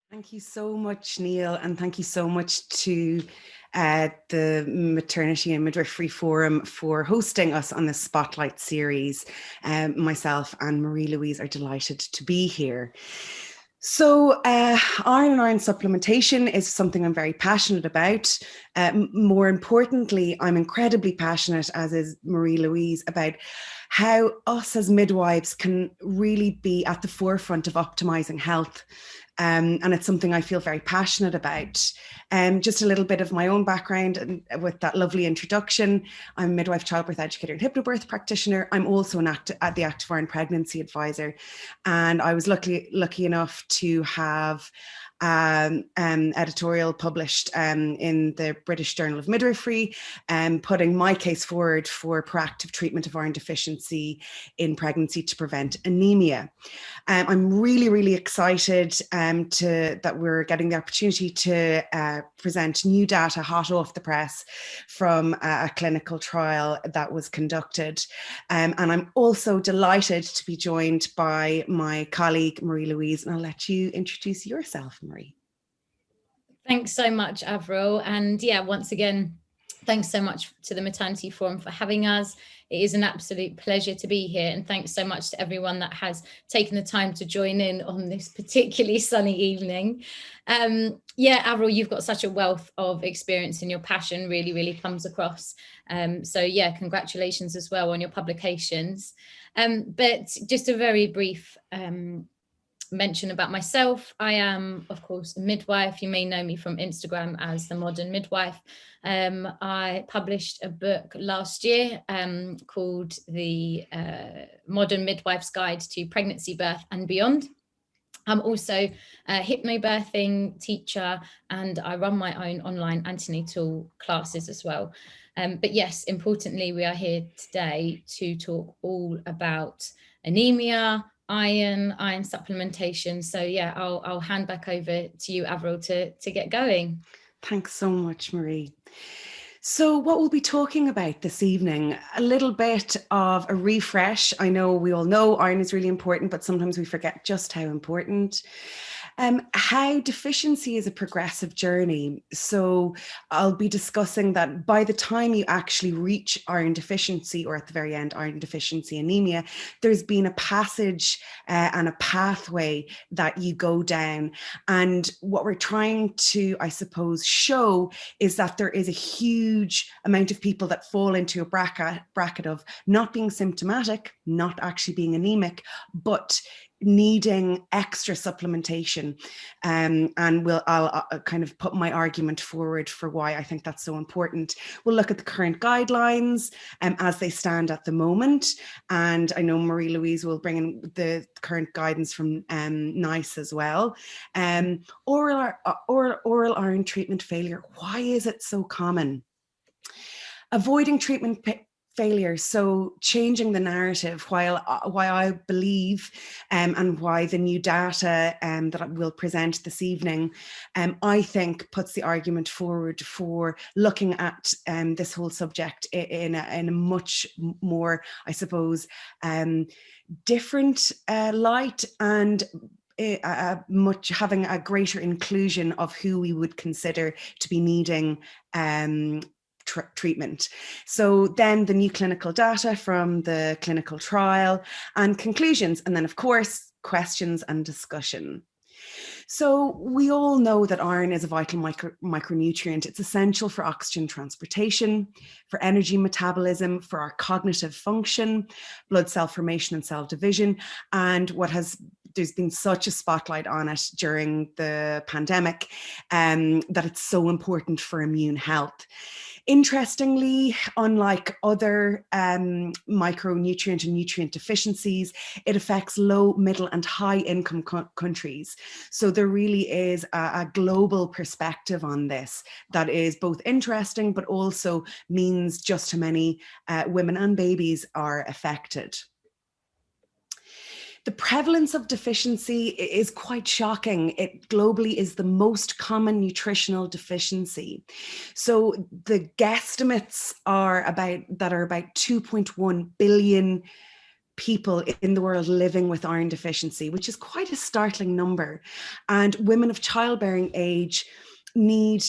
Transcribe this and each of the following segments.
Thank you so much, Neil, and thank you so much to the Maternity and Midwifery Forum for hosting us on this Spotlight series. Myself and Marie Louise are delighted to be here. So iron and iron supplementation is something I'm very passionate about. More importantly, I'm incredibly passionate, as is Marie Louise, about how us as midwives can really be at the forefront of optimizing health. And it's something I feel very passionate about. Just a little bit of my own background, and with that lovely introduction, I'm a midwife, childbirth educator, and hypnobirth practitioner. I'm also the Active Iron Pregnancy Advisor, and I was lucky enough to have editorial published in the British Journal of Midwifery, putting my case forward for proactive treatment of iron deficiency in pregnancy to prevent anemia. I'm really, really excited that we're getting the opportunity to present new data hot off the press from a clinical trial that was conducted. And I'm also delighted to be joined by my colleague, Marie Louise, and I'll let you introduce yourself, Marie. Thanks so much, Avril. And yeah, once again, thanks so much to the Maternity Forum for having us. It is an absolute pleasure to be here. And thanks so much to everyone that has taken the time to join in on this particularly sunny evening. Yeah, Avril, you've got such a wealth of experience and your passion really, really comes across. So yeah, congratulations as well on your publications. But just a very brief mention about myself. I am, of course, a midwife. You may know me from Instagram as the Modern Midwife. I published a book last year called The Modern Midwife's Guide to Pregnancy, Birth and Beyond. I'm also a hypnobirthing teacher, and I run my own online antenatal classes as well. But yes, importantly, we are here today to talk all about anemia, iron supplementation. So yeah, I'll hand back over to you, Avril, to get going. Thanks so much, Marie. So what we'll be talking about this evening, a little bit of a refresh. I know we all know iron is really important, but sometimes we forget just how important. How deficiency is a progressive journey. So I'll be discussing that by the time you actually reach iron deficiency, or at the very end, iron deficiency anemia, there's been a passage and a pathway that you go down. And what we're trying to, I suppose, show is that there is a huge amount of people that fall into a bracket of not being symptomatic, not actually being anemic, but needing extra supplementation. And I'll kind of put my argument forward for why I think that's so important. We'll look at the current guidelines as they stand at the moment. And I know Marie Louise will bring in the current guidance from NICE as well. Oral iron treatment failure, why is it so common? Avoiding treatment failure, so changing the narrative, why I believe and why the new data that we'll present this evening, I think puts the argument forward for looking at this whole subject in a much more, I suppose, different light, and having a greater inclusion of who we would consider to be needing treatment. So then the new clinical data from the clinical trial and conclusions, and then of course questions and discussion. So we all know that iron is a vital micronutrient. It's essential for oxygen transportation, for energy metabolism, for our cognitive function, blood cell formation and cell division, and there's been such a spotlight on it during the pandemic that it's so important for immune health. Interestingly, unlike other micronutrient and nutrient deficiencies, it affects low, middle and high income countries. So there really is a global perspective on this that is both interesting, but also means just how many women and babies are affected. The prevalence of deficiency is quite shocking. It globally is the most common nutritional deficiency. So the guesstimates are about 2.1 billion people in the world living with iron deficiency, which is quite a startling number. And women of childbearing age need,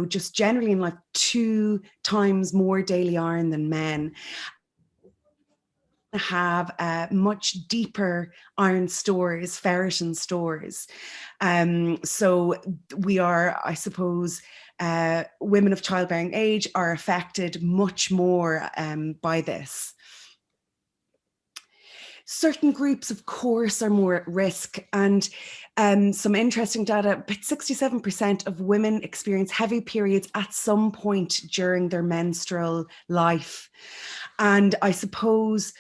just generally in life, 2 times more daily iron than men. Have much deeper iron stores, ferritin stores. So we are, I suppose, women of childbearing age are affected much more by this. Certain groups, of course, are more at risk, and some interesting data, but 67% of women experience heavy periods at some point during their menstrual life. And I suppose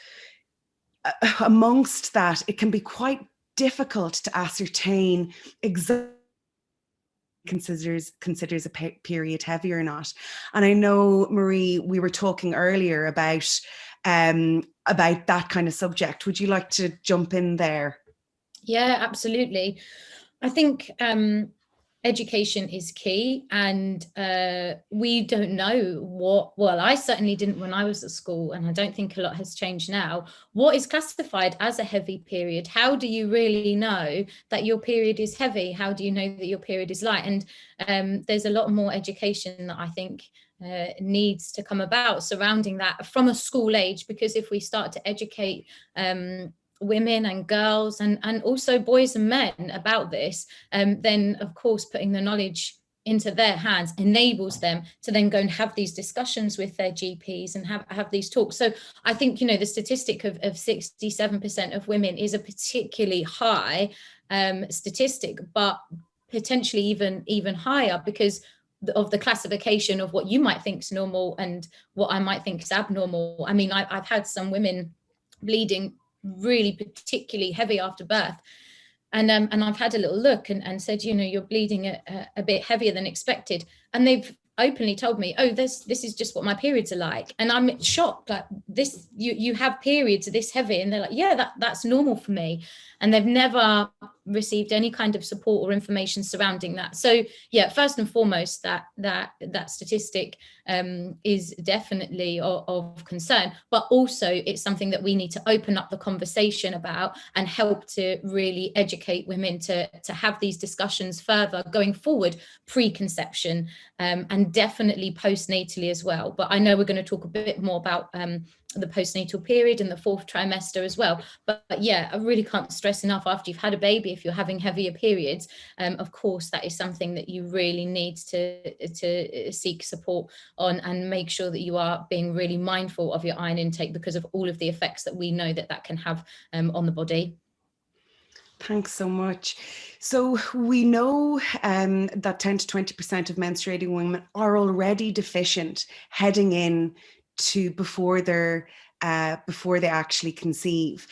amongst that, it can be quite difficult to ascertain exactly considers a period heavy or not. And I know, Marie, we were talking earlier about that kind of subject. Would you like to jump in there? Yeah, absolutely. I think education is key, and we don't know well, I certainly didn't when I was at school, and I don't think a lot has changed now. What is classified as a heavy period? How do you really know that your period is heavy? How do you know that your period is light? And there's a lot more education that I think needs to come about surrounding that from a school age, because if we start to educate women and girls and also boys and men about this, then of course putting the knowledge into their hands enables them to then go and have these discussions with their GPs and have these talks. So I think, the statistic of 67% of women is a particularly high statistic, but potentially even higher because of the classification of what you might think is normal and what I might think is abnormal. I mean, I've had some women bleeding really particularly heavy after birth, and I've had a little look and said, you're bleeding a bit heavier than expected, and they've openly told me, oh, this is just what my periods are like. And I'm shocked, like, this, you have periods this heavy? And they're like, yeah, that's normal for me. And they've never received any kind of support or information surrounding that. So yeah, first and foremost, that statistic is definitely of concern, but also it's something that we need to open up the conversation about and help to really educate women to have these discussions further going forward, pre-conception, and definitely postnatally as well. But I know we're going to talk a bit more about the postnatal period and the 4th trimester as well. But yeah, I really can't stress enough, after you've had a baby, if you're having heavier periods, of course, that is something that you really need to seek support on, and make sure that you are being really mindful of your iron intake because of all of the effects that we know that can have on the body. Thanks so much. So we know that 10 to 20% of menstruating women are already deficient heading in to before they actually conceive.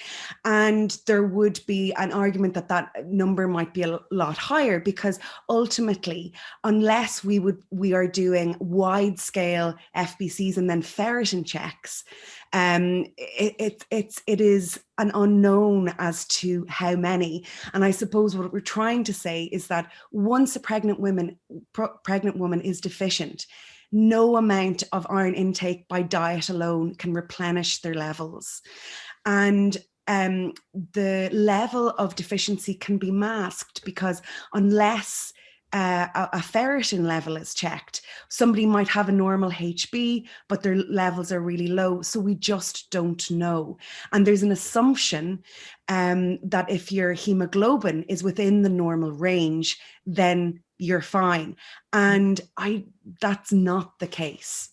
And there would be an argument that number might be a lot higher, because ultimately, unless we are doing wide scale FBCs and then ferritin checks, it is an unknown as to how many. And I suppose what we're trying to say is that once a pregnant woman is deficient, no amount of iron intake by diet alone can replenish their levels. And the level of deficiency can be masked, because unless a ferritin level is checked, somebody might have a normal HB, but their levels are really low. So we just don't know. And there's an assumption that if your hemoglobin is within the normal range, then you're fine. And that's not the case.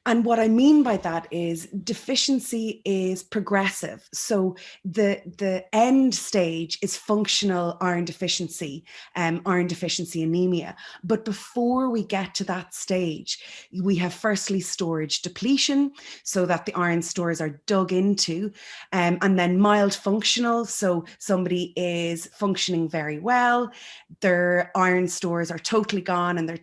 And what I mean by that is deficiency is progressive. So the end stage is functional iron deficiency anemia. But before we get to that stage, we have firstly storage depletion, so that the iron stores are dug into, and then mild functional. So somebody is functioning very well, their iron stores are totally gone and they're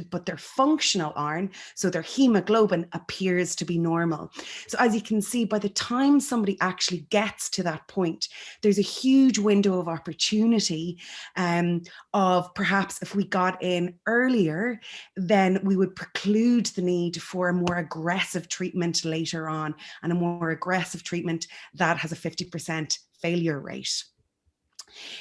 but their functional iron, so their hemoglobin, appears to be normal. So as you can see, by the time somebody actually gets to that point, there's a huge window of opportunity of perhaps if we got in earlier, then we would preclude the need for a more aggressive treatment later on, and a more aggressive treatment that has a 50% failure rate.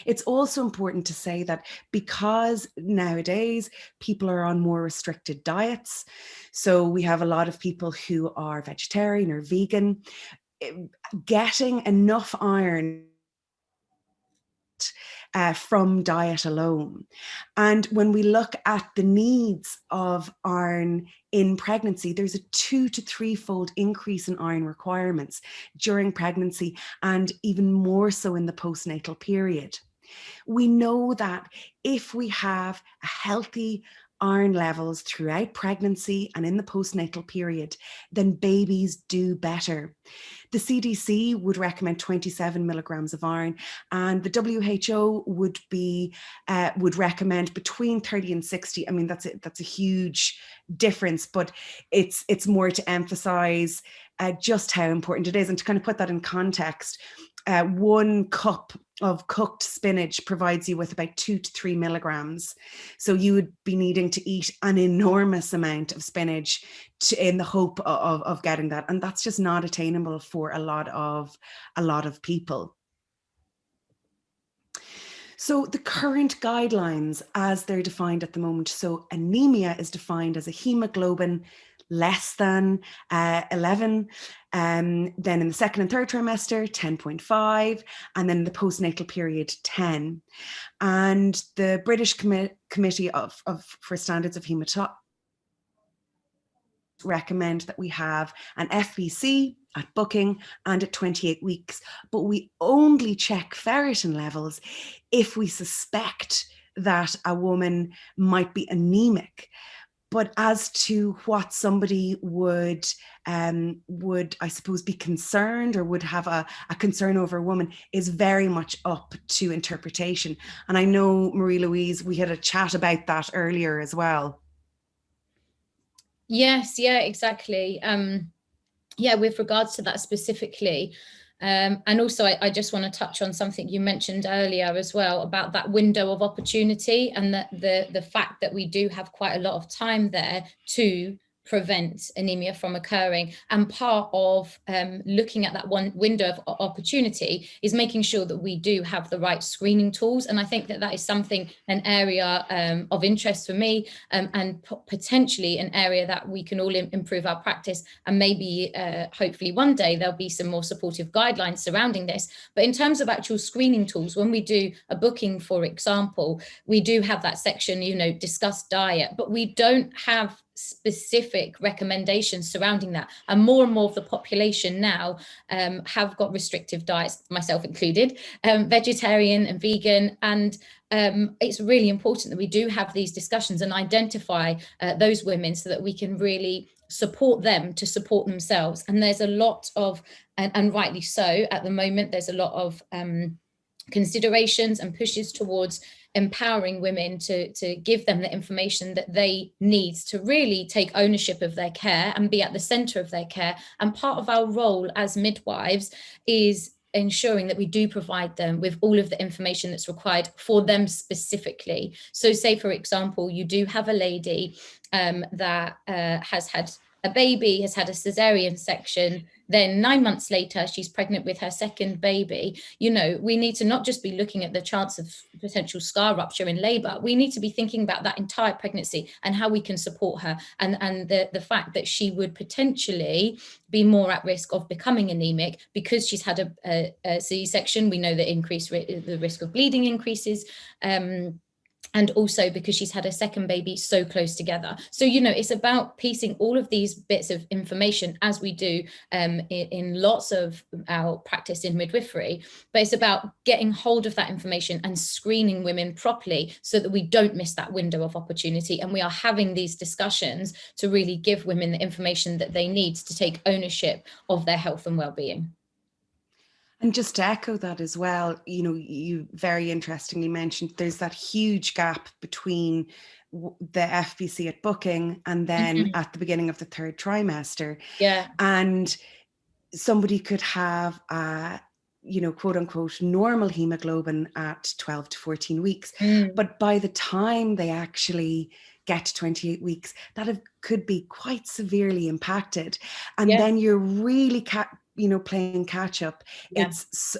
It's also important to say that because nowadays people are on more restricted diets, so we have a lot of people who are vegetarian or vegan, getting enough iron from diet alone. And when we look at the needs of iron in pregnancy, there's a 2 to 3-fold increase in iron requirements during pregnancy, and even more so in the postnatal period. We know that if we have a healthy iron levels throughout pregnancy and in the postnatal period, then babies do better. The CDC would recommend 27 milligrams of iron, and the WHO would recommend between 30 and 60. I mean, that's a huge difference, but it's more to emphasize just how important it is. And to kind of put that in context, 1 cup of cooked spinach provides you with about 2 to 3 milligrams. So you would be needing to eat an enormous amount of spinach in the hope of getting that. And that's just not attainable for a lot of people. So the current guidelines as they're defined at the moment, so anemia is defined as a hemoglobin less than 11, then in the second and third trimester, 10.5, and then in the postnatal period, 10. And the British Committee for Standards of Hematology recommend that we have an FBC at booking and at 28 weeks, but we only check ferritin levels if we suspect that a woman might be anemic. But as to what somebody would I suppose be concerned or would have a concern over a woman is very much up to interpretation. And I know, Marie Louise, we had a chat about that earlier as well. Yes, yeah, exactly. Yeah, with regards to that specifically. And also, I just want to touch on something you mentioned earlier as well about that window of opportunity, and the fact that we do have quite a lot of time there to prevent anemia from occurring. And part of looking at that one window of opportunity is making sure that we do have the right screening tools. And I think that is something, an area of interest for me, and potentially an area that we can all improve our practice. And maybe hopefully one day there'll be some more supportive guidelines surrounding this. But in terms of actual screening tools, when we do a booking, for example, we do have that section, discuss diet, but we don't have specific recommendations surrounding that. And more of the population now have got restrictive diets, myself included, vegetarian and vegan. And it's really important that we do have these discussions and identify those women so that we can really support them to support themselves. And there's a lot of, and rightly so, at the moment, there's a lot of considerations and pushes towards empowering women to give them the information that they need to really take ownership of their care and be at the center of their care. And part of our role as midwives is ensuring that we do provide them with all of the information that's required for them specifically. So say, for example, you do have a lady that has had a baby, has had a cesarean section, then 9 months later, she's pregnant with her second baby. We need to not just be looking at the chance of potential scar rupture in labor. We need to be thinking about that entire pregnancy and how we can support her, and the fact that she would potentially be more at risk of becoming anemic because she's had a C-section. We know that the risk of bleeding increases. And also because she's had a second baby so close together. So, it's about piecing all of these bits of information, as we do in lots of our practice in midwifery, but it's about getting hold of that information and screening women properly so that we don't miss that window of opportunity. And we are having these discussions to really give women the information that they need to take ownership of their health and well-being. And just to echo that as well, you know, you very interestingly mentioned there's that huge gap between the FBC at booking and then at the beginning of the third trimester. Yeah. And somebody could have a, you know, quote unquote, normal hemoglobin at 12 to 14 weeks. But by the time they actually get to 28 weeks, that could be quite severely impacted. And then you're really you know, playing catch up.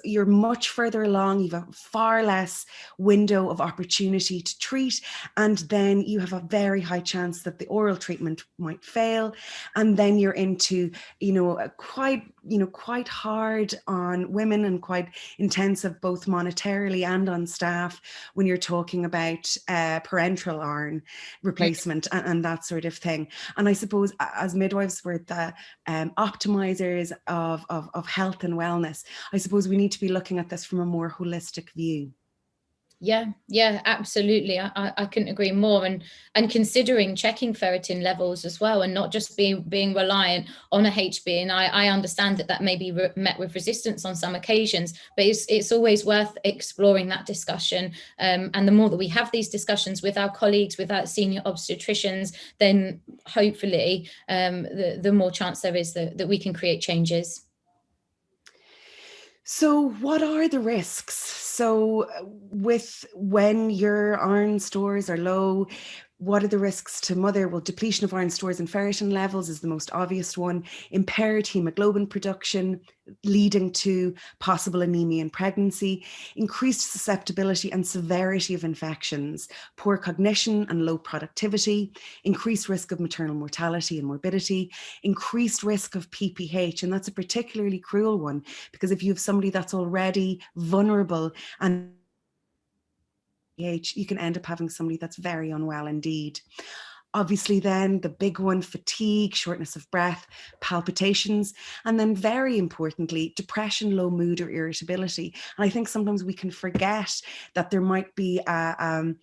You're much further along, you've a far less window of opportunity to treat, and then you have a very high chance that the oral treatment might fail, and then you're into, you know, quite hard on women and quite intensive both monetarily and on staff when you're talking about parenteral iron replacement and that sort of thing. And I suppose as midwives, we're the optimizers of health and wellness. I suppose we need to be looking at this from a more holistic view. Yeah, absolutely. I couldn't agree more. And considering checking ferritin levels as well, and not just being reliant on a HB. And I understand that may be met with resistance on some occasions, but it's always worth exploring that discussion. And the more that we have these discussions with our colleagues, with our senior obstetricians, then hopefully the more chance there is that we can create changes. So what are the risks? So when your iron stores are low, what are the risks to mother? Well, depletion of iron stores and ferritin levels is the most obvious one. Impaired hemoglobin production, leading to possible anemia in pregnancy, increased susceptibility and severity of infections, poor cognition and low productivity, increased risk of maternal mortality and morbidity, increased risk of PPH. And that's a particularly cruel one, because if you have somebody that's already vulnerable and you can end up having somebody that's very unwell indeed. Obviously then the big one, fatigue, shortness of breath, palpitations, and then very importantly, depression, low mood or irritability. And I think sometimes we can forget that there might be a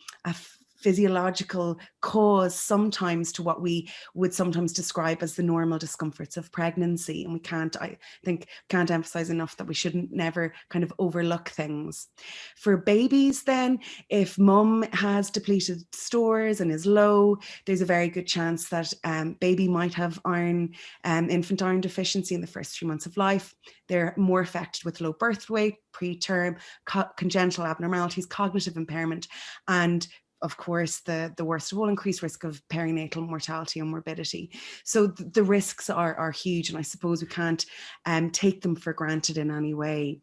physiological cause sometimes to what we would sometimes describe as the normal discomforts of pregnancy. And I can't emphasize enough that we shouldn't never kind of overlook things. For babies then, if mum has depleted stores and is low, there's a very good chance that baby might have infant iron deficiency in the first 3 months of life. They're more affected with low birth weight, preterm, congenital abnormalities, cognitive impairment, and of course, the worst of all, increased risk of perinatal mortality and morbidity. So the risks are huge, and I suppose we can't take them for granted in any way.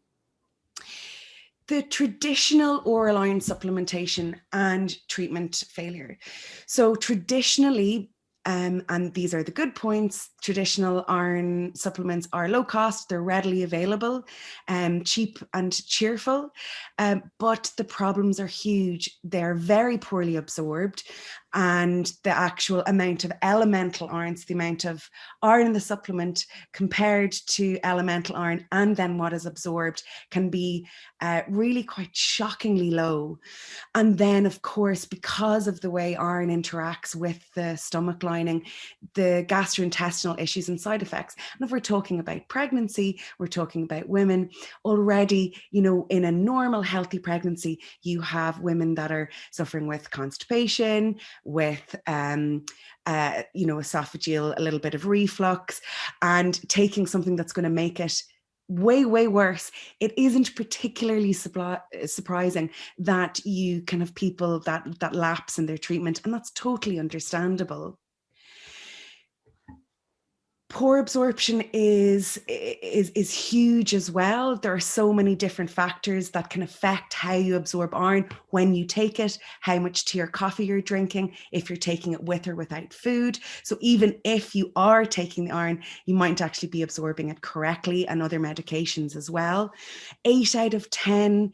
The traditional oral iron supplementation and treatment failure. So traditionally, and these are the good points, traditional iron supplements are low cost, they're readily available, cheap and cheerful, but the problems are huge. They're very poorly absorbed, and the actual amount of elemental iron, so the amount of iron in the supplement compared to elemental iron and then what is absorbed, can be really quite shockingly low. And then, of course, because of the way iron interacts with the stomach lining, the gastrointestinal issues and side effects. And if we're talking about pregnancy, we're talking about women already, you know, in a normal, healthy pregnancy, you have women that are suffering with constipation, with esophageal, a little bit of reflux, and taking something that's going to make it way worse. It isn't particularly surprising that you can have people that lapse in their treatment, and that's totally understandable. Poor absorption is huge as well. There are so many different factors that can affect how you absorb iron when you take it, how much tea or coffee you're drinking, if you're taking it with or without food. So even if you are taking the iron, you might actually be absorbing it correctly, and other medications as well. 8 out of 10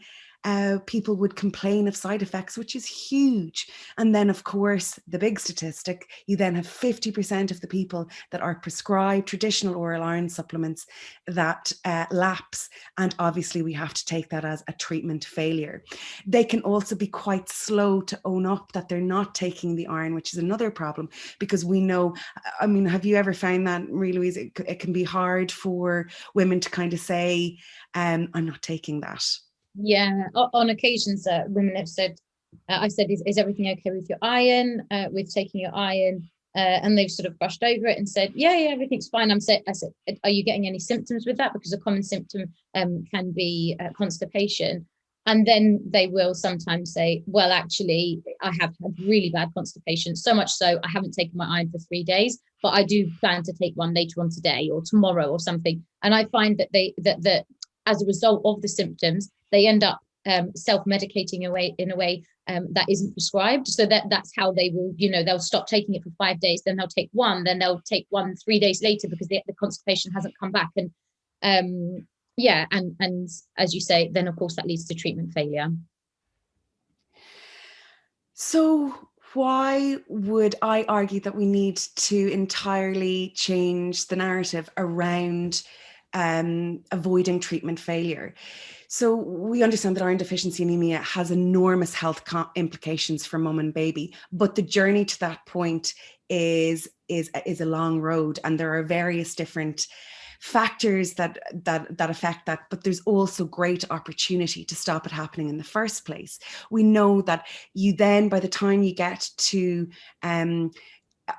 people would complain of side effects, which is huge. And then, of course, the big statistic, you then have 50% of the people that are prescribed traditional oral iron supplements that lapse. And obviously, we have to take that as a treatment failure. They can also be quite slow to own up that they're not taking the iron, which is another problem, because we know, I mean, have you ever found that, Marie Louise, it can be hard for women to kind of say, I'm not taking that? Yeah, on occasions, women have said, I said, is everything okay with your iron, with taking your iron? And they've sort of brushed over it and said, yeah, everything's fine. I said, are you getting any symptoms with that? Because a common symptom can be constipation. And then they will sometimes say, well, actually, I have had really bad constipation, so much so I haven't taken my iron for 3 days, but I do plan to take one later on today or tomorrow or something. And I find that that as a result of the symptoms, they end up self-medicating away in a way that isn't prescribed. So that's how they will, they'll stop taking it for 5 days, then they'll take one, then they'll take one 3 days later because the constipation hasn't come back. And and as you say, then of course that leads to treatment failure. So why would I argue that we need to entirely change the narrative around avoiding treatment failure? So we understand that iron deficiency anemia has enormous health implications for mum and baby, but the journey to that point is a long road, and there are various different factors that affect that, but there's also great opportunity to stop it happening in the first place. We know that you then, by the time you get to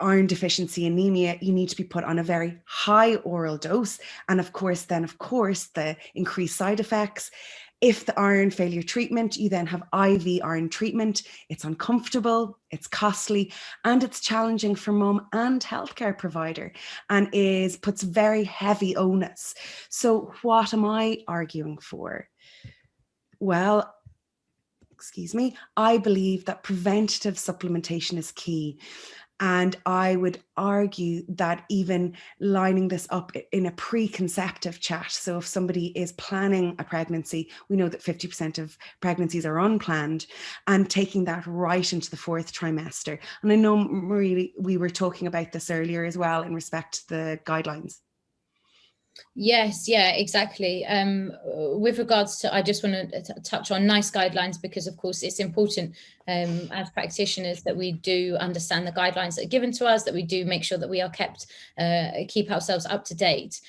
iron deficiency anemia, you need to be put on a very high oral dose. And of course, the increased side effects. If the iron failure treatment, you then have IV iron treatment. It's uncomfortable, it's costly, and it's challenging for mum and healthcare provider, and puts very heavy onus. So what am I arguing for? Well, I believe that preventative supplementation is key. And I would argue that even lining this up in a preconceptive chat. So if somebody is planning a pregnancy, we know that 50% of pregnancies are unplanned, and taking that right into the 4th trimester. And I know, Marie, we were talking about this earlier as well in respect to the guidelines. Yes, yeah, exactly. With regards to, I just want to touch on NICE guidelines, because of course it's important as practitioners that we do understand the guidelines that are given to us, that we do make sure that we are keep ourselves up to date.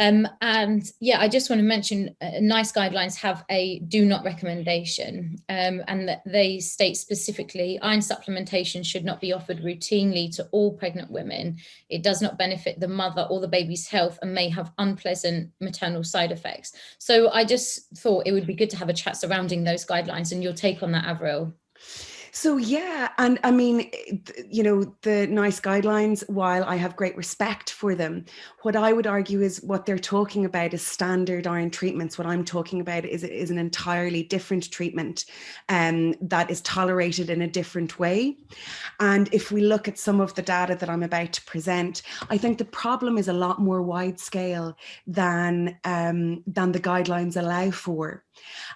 And yeah, I just want to mention NICE guidelines have a do not recommendation, and that they state specifically iron supplementation should not be offered routinely to all pregnant women. It does not benefit the mother or the baby's health and may have unpleasant maternal side effects. So I just thought it would be good to have a chat surrounding those guidelines, and your take on that, Avril. So yeah, and I mean, the NICE guidelines, while I have great respect for them, what I would argue is what they're talking about is standard iron treatments. What I'm talking about is an entirely different treatment that is tolerated in a different way. And if we look at some of the data that I'm about to present, I think the problem is a lot more wide scale than the guidelines allow for.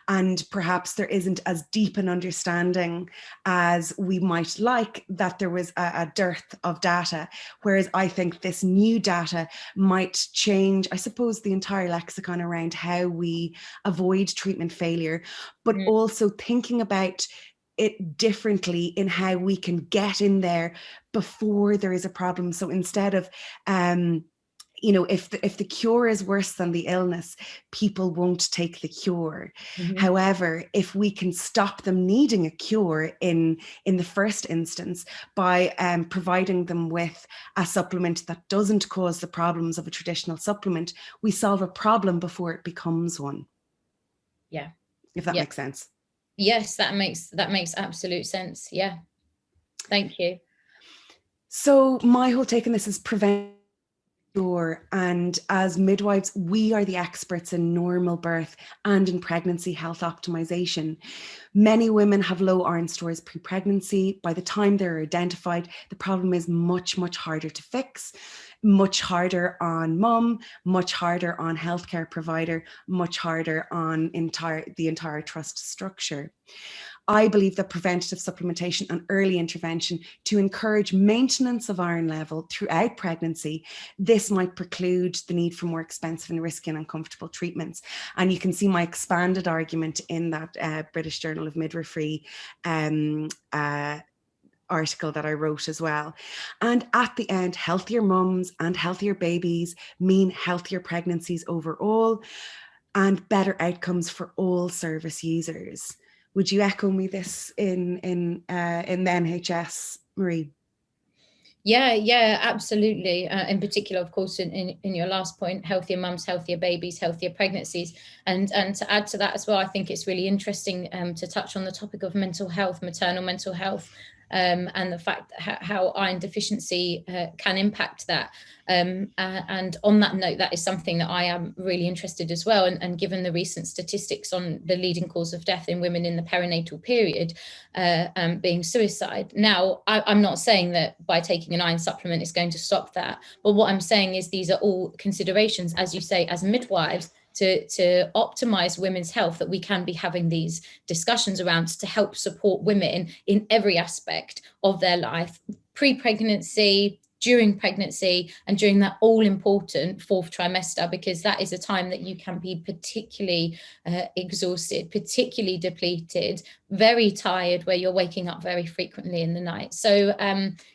And perhaps there isn't as deep an understanding as we might like, that there was a dearth of data, whereas I think this new data might change, I suppose, the entire lexicon around how we avoid treatment failure, but also thinking about it differently in how we can get in there before there is a problem. So instead of if the cure is worse than the illness, people won't take the cure. Mm-hmm. However, if we can stop them needing a cure in the first instance by providing them with a supplement that doesn't cause the problems of a traditional supplement, we solve a problem before it becomes one. Yeah. If that makes sense. Yes, that makes absolute sense. Yeah. Thank you. So my whole take on this is prevent Sure. And as midwives, we are the experts in normal birth and in pregnancy health optimization. Many women have low iron stores pre-pregnancy. By the time they're identified, the problem is much, much harder to fix, much harder on mum, much harder on healthcare provider, much harder on the entire trust structure. I believe that preventative supplementation and early intervention to encourage maintenance of iron level throughout pregnancy, this might preclude the need for more expensive and risky and uncomfortable treatments. And you can see my expanded argument in that British Journal of Midwifery article that I wrote as well. And at the end, healthier mums and healthier babies mean healthier pregnancies overall and better outcomes for all service users. Would you echo me this in the NHS, Marie? Yeah, absolutely. In particular, of course, in your last point, healthier mums, healthier babies, healthier pregnancies. And to add to that as well, I think it's really interesting to touch on the topic of mental health, maternal mental health, and the fact that how iron deficiency can impact that. And on that note, that is something that I am really interested as well. And given the recent statistics on the leading cause of death in women in the perinatal period, being suicide. Now, I'm not saying that by taking an iron supplement is going to stop that. But what I'm saying is these are all considerations, as you say, as midwives, to optimize women's health, that we can be having these discussions around to help support women in every aspect of their life, pre-pregnancy, during pregnancy, and during that all-important fourth trimester, because that is a time that you can be particularly exhausted, particularly depleted, very tired, where you're waking up very frequently in the night. So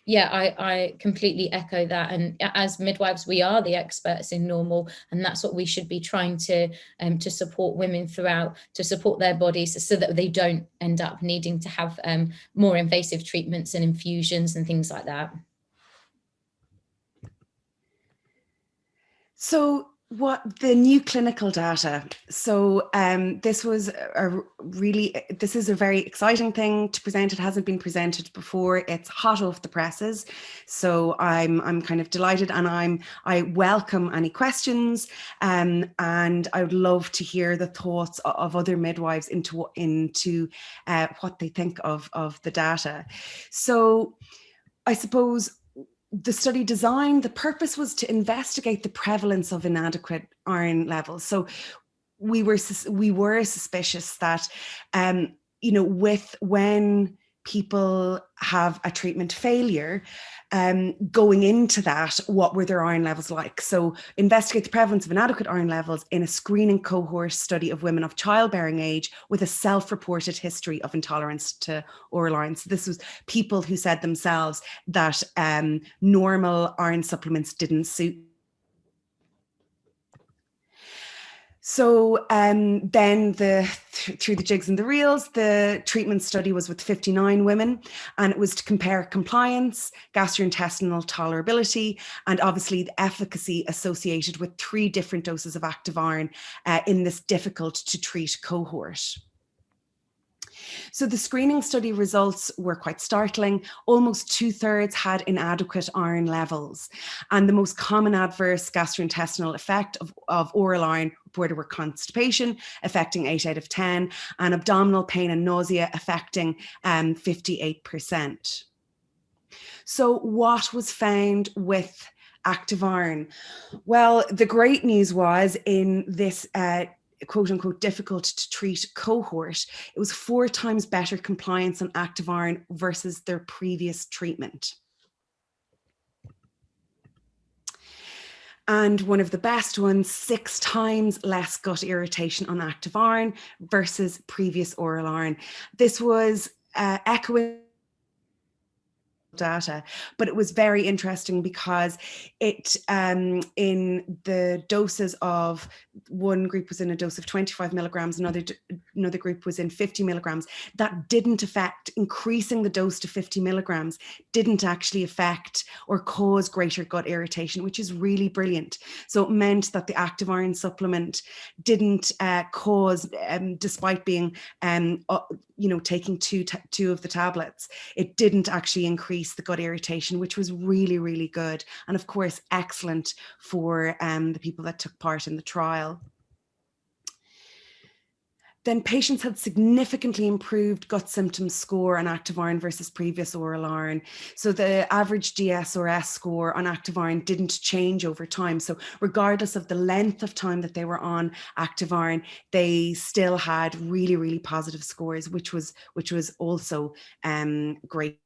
yeah, I completely echo that. And as midwives, we are the experts in normal, and that's what we should be trying to support women throughout, to support their bodies so that they don't end up needing to have more invasive treatments and infusions and things like that. So what the new clinical data, so this is a very exciting thing to present. It hasn't been presented before. It's hot off the presses, so I'm kind of delighted, and I welcome any questions, and I would love to hear the thoughts of other midwives into what they think of the data. So I suppose the study design, the purpose was to investigate the prevalence of inadequate iron levels. So we were suspicious that, when people have a treatment failure, going into that, what were their iron levels like? So investigate the prevalence of inadequate iron levels in a screening cohort study of women of childbearing age with a self-reported history of intolerance to oral iron. So this was people who said themselves that normal iron supplements didn't suit. So then through the jigs and the reels, the treatment study was with 59 women, and it was to compare compliance, gastrointestinal tolerability, and obviously the efficacy associated with 3 different doses of active iron in this difficult to treat cohort. So the screening study results were quite startling. Almost 2/3 had inadequate iron levels. And the most common adverse gastrointestinal effect of oral iron reported were constipation, affecting 8 out of 10, and abdominal pain and nausea, affecting 58%. So what was found with active iron? Well, the great news was in this quote unquote difficult to treat cohort, it was 4 times better compliance on active iron versus their previous treatment. And one of the best ones, 6 times less gut irritation on active iron versus previous oral iron. This was echoing data, but it was very interesting because it in the doses of, one group was in a dose of 25 milligrams, another group was in 50 milligrams. That didn't affect, increasing the dose to 50 milligrams didn't actually affect or cause greater gut irritation, which is really brilliant. So it meant that the active iron supplement didn't cause, despite being taking two of the tablets, it didn't actually increase the gut irritation, which was really, really good. And of course, excellent for the people that took part in the trial. Then patients had significantly improved gut symptom score on active iron versus previous oral iron. So the average DS/S score on active iron didn't change over time. So regardless of the length of time that they were on active iron, they still had really, really positive scores, which was also great.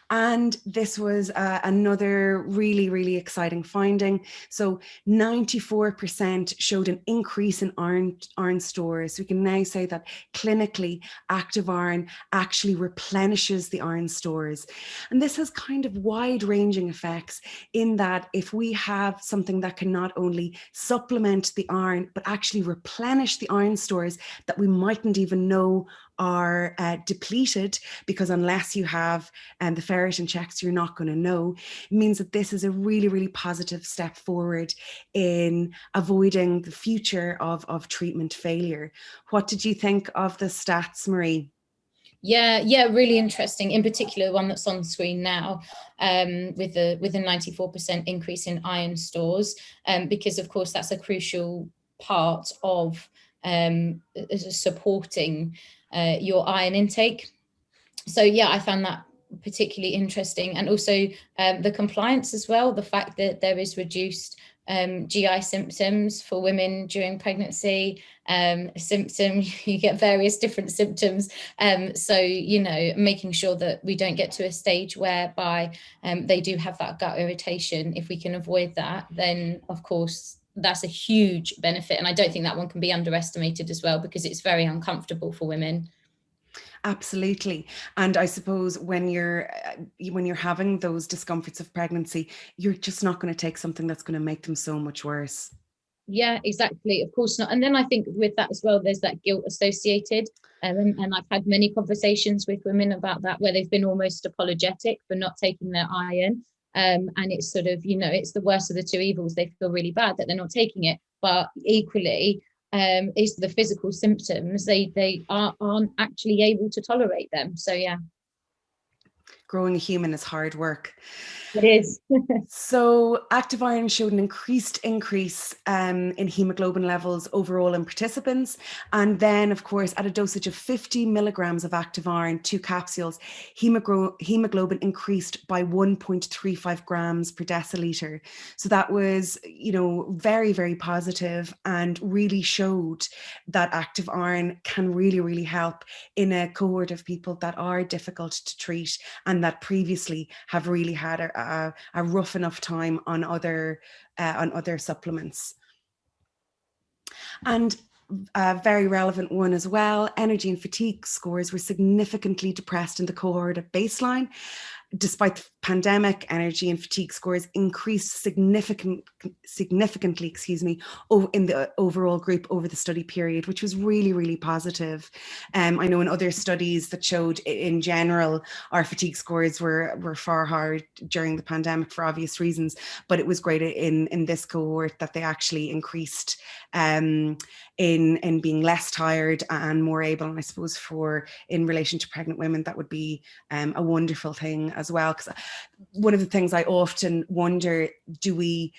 And this was another really, really exciting finding. So 94% showed an increase in iron stores. So we can now say that clinically active iron actually replenishes the iron stores. And this has kind of wide-ranging effects in that if we have something that can not only supplement the iron, but actually replenish the iron stores that we mightn't even know are depleted, because unless you have the ferritin checks, you're not going to know. It means that this is a really, really positive step forward in avoiding the future of treatment failure. What did you think of the stats, Marie? Yeah, really interesting. In particular, the one that's on screen now, with a 94% increase in iron stores, because of course that's a crucial part of supporting your iron intake. So yeah, I found that particularly interesting, and also the compliance as well. The fact that there is reduced GI symptoms for women during pregnancy. You get various different symptoms. So, making sure that we don't get to a stage whereby they do have that gut irritation. If we can avoid that, then of course that's a huge benefit. And I don't think that one can be underestimated as well, because it's very uncomfortable for women. Absolutely. And I suppose when you're having those discomforts of pregnancy, you're just not going to take something that's going to make them so much worse. Yeah, exactly. Of course not. And then I think with that as well, there's that guilt associated. And I've had many conversations with women about that, where they've been almost apologetic for not taking their iron. And it's sort of, it's the worst of the two evils. They feel really bad that they're not taking it. But equally, is the physical symptoms, they aren't actually able to tolerate them. So yeah. Growing a human is hard work. It is. So active iron showed an increase in hemoglobin levels overall in participants. And then, of course, at a dosage of 50 milligrams of active iron, 2 capsules, hemoglobin increased by 1.35 grams per deciliter. So that was, very, very positive, and really showed that active iron can really, really help in a cohort of people that are difficult to treat and that previously have really had a rough enough time on other supplements. And a very relevant one as well, energy and fatigue scores were significantly depressed in the cohort at baseline. Despite the pandemic, energy and fatigue scores increased significantly, in the overall group over the study period, which was really, really positive. I know in other studies that showed in general, our fatigue scores were far higher during the pandemic for obvious reasons, but it was great in this cohort that they actually increased in being less tired and more able. And I suppose in relation to pregnant women, that would be a wonderful thing as well. Because one of the things I often wonder, do we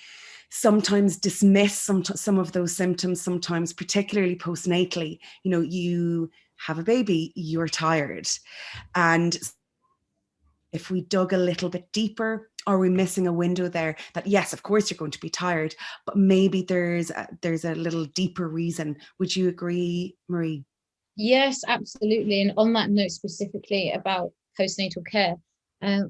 sometimes dismiss some of those symptoms, sometimes particularly postnatally? You have a baby, you're tired. And if we dug a little bit deeper, are we missing a window there that, yes, of course you're going to be tired, but maybe there's a little deeper reason? Would you agree, Marie? Yes, absolutely. And on that note specifically about postnatal care,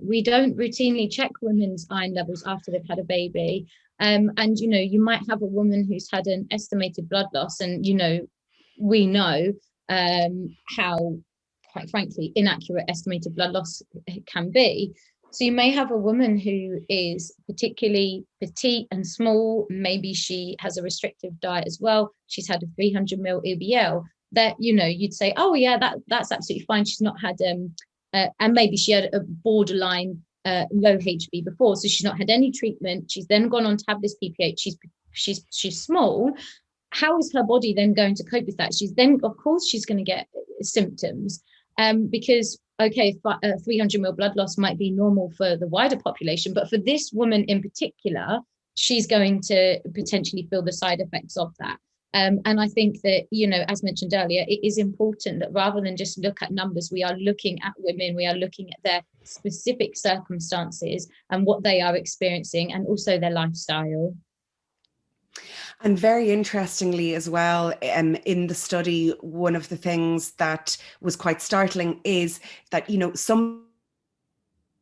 we don't routinely check women's iron levels after they've had a baby. And, you might have a woman who's had an estimated blood loss, and, we know how, quite frankly, inaccurate estimated blood loss can be. So you may have a woman who is particularly petite and small. Maybe she has a restrictive diet as well. She's had a 300 ml EBL. That, you'd say, oh yeah, that's absolutely fine. She's not had and maybe she had a borderline low HB before, so she's not had any treatment. She's then gone on to have this PPH. She's small. how is her body then going to cope with that? She's then, of course, she's going to get symptoms, because, okay, 300 ml blood loss might be normal for the wider population, but for this woman in particular, she's going to potentially feel the side effects of that. And I think that, you know, as mentioned earlier, it is important that rather than just look at numbers, we are looking at women, we are looking at their specific circumstances and what they are experiencing, and also their lifestyle. And very interestingly as well, in the study, one of the things that was quite startling is that, you know, some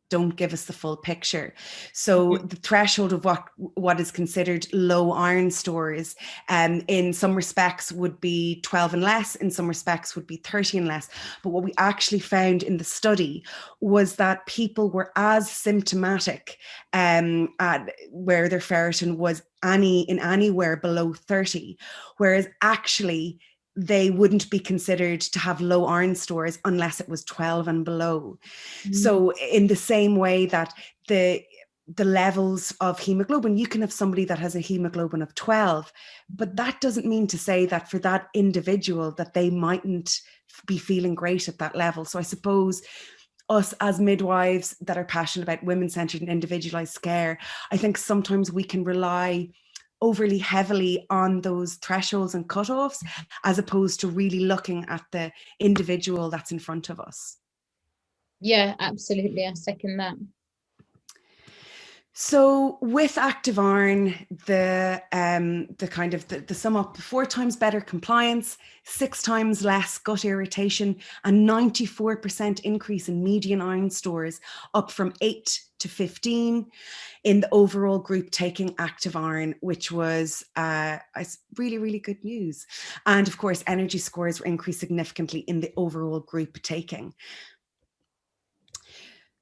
don't give us the full picture. So the threshold of what is considered low iron stores, in some respects would be 12 and less, in some respects would be 30 and less. But what we actually found in the study was that people were as symptomatic where their ferritin was anywhere below 30, whereas actually they wouldn't be considered to have low iron stores unless it was 12 and below. So in the same way that the levels of hemoglobin, you can have somebody that has a hemoglobin of 12, but that doesn't mean to say that for that individual that they mightn't be feeling great at that level. So I suppose us as midwives that are passionate about women-centered and individualized care, I think sometimes we can rely overly heavily on those thresholds and cutoffs, as opposed to really looking at the individual that's in front of us. Yeah, absolutely. I second that. So with active iron, the kind of the sum up: 4 times better compliance, 6 times less gut irritation, and 94% increase in median iron stores, up from 8 to 15 in the overall group taking active iron, which was really, really good news. And of course, energy scores were increased significantly in the overall group taking.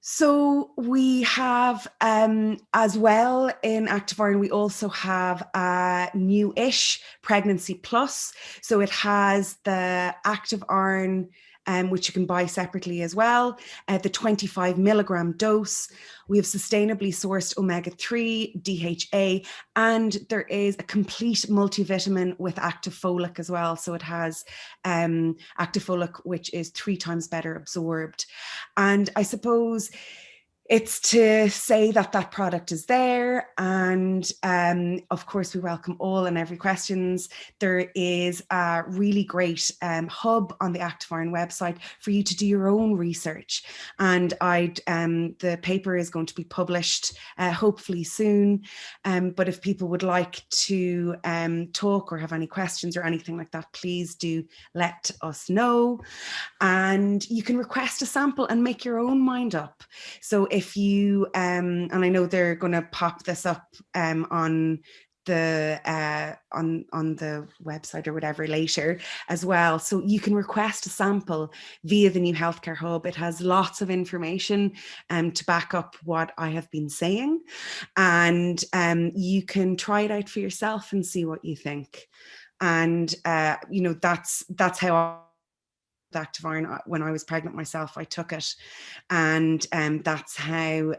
So we have, as well in active iron, we also have a new-ish Pregnancy Plus. So it has the active iron, which you can buy separately as well, the 25 milligram dose. We have sustainably sourced omega-3, DHA, and there is a complete multivitamin with active folic as well. So it has active folic, which is 3 times better absorbed. And I suppose it's to say that that product is there, and of course we welcome all and every questions. There is a really great hub on the Active Iron website for you to do your own research, and the paper is going to be published hopefully soon, but if people would like to talk or have any questions or anything like that, please do let us know. And you can request a sample and make your own mind up. So if you, and I know they're going to pop this up on the website or whatever later as well. So you can request a sample via the new Healthcare Hub. It has lots of information to back up what I have been saying. And you can try it out for yourself and see what you think. And, you know, that's how active iron. When I was pregnant myself, I took it, and that's how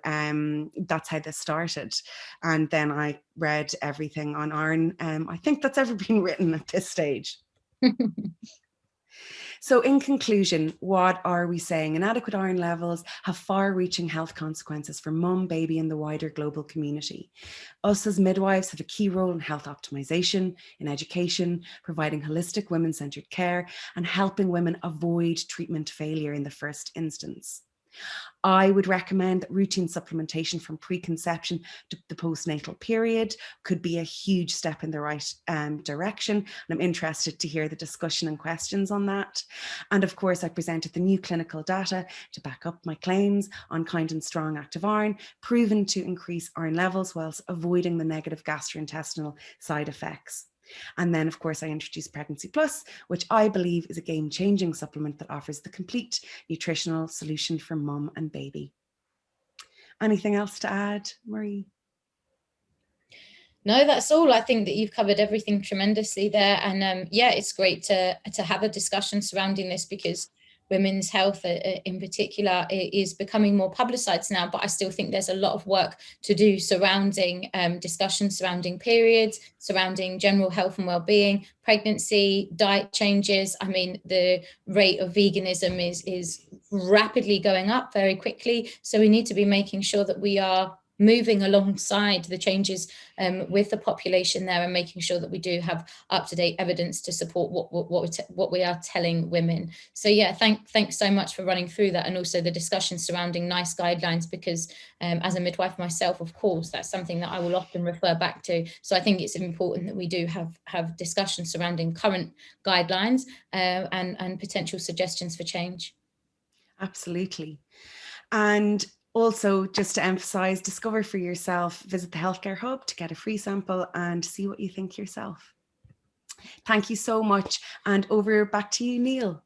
this started. And then I read everything on iron. I think that's ever been written at this stage. So in conclusion, what are we saying? Inadequate iron levels have far-reaching health consequences for mum, baby, and the wider global community. Us as midwives have a key role in health optimization, in education, providing holistic women-centered care, and helping women avoid treatment failure in the first instance. I would recommend that routine supplementation from preconception to the postnatal period could be a huge step in the right direction. And I'm interested to hear the discussion and questions on that. And of course, I presented the new clinical data to back up my claims on kind and strong active iron, proven to increase iron levels whilst avoiding the negative gastrointestinal side effects. And then, of course, I introduced Pregnancy Plus, which I believe is a game-changing supplement that offers the complete nutritional solution for mum and baby. Anything else to add, Marie? No, that's all. I think that you've covered everything tremendously there. And yeah, it's great to have a discussion surrounding this, because women's health in particular is becoming more publicised now, but I still think there's a lot of work to do surrounding discussions surrounding periods, surrounding general health and well-being, pregnancy, diet changes. I mean, the rate of veganism is rapidly going up very quickly. So we need to be making sure that we are moving alongside the changes with the population there, and making sure that we do have up-to-date evidence to support what we are telling women. So yeah, thanks so much for running through that, and also the discussion surrounding NICE guidelines, because as a midwife myself, of course, that's something that I will often refer back to. So I think it's important that we do have discussions surrounding current guidelines and potential suggestions for change. Absolutely. And also, just to emphasize, discover for yourself, visit the Healthcare Hub to get a free sample and see what you think yourself. Thank you so much. And over back to you, Neil.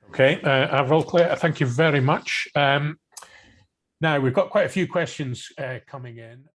Okay, Avril, Claire, thank you very much. Now, we've got quite a few questions coming in.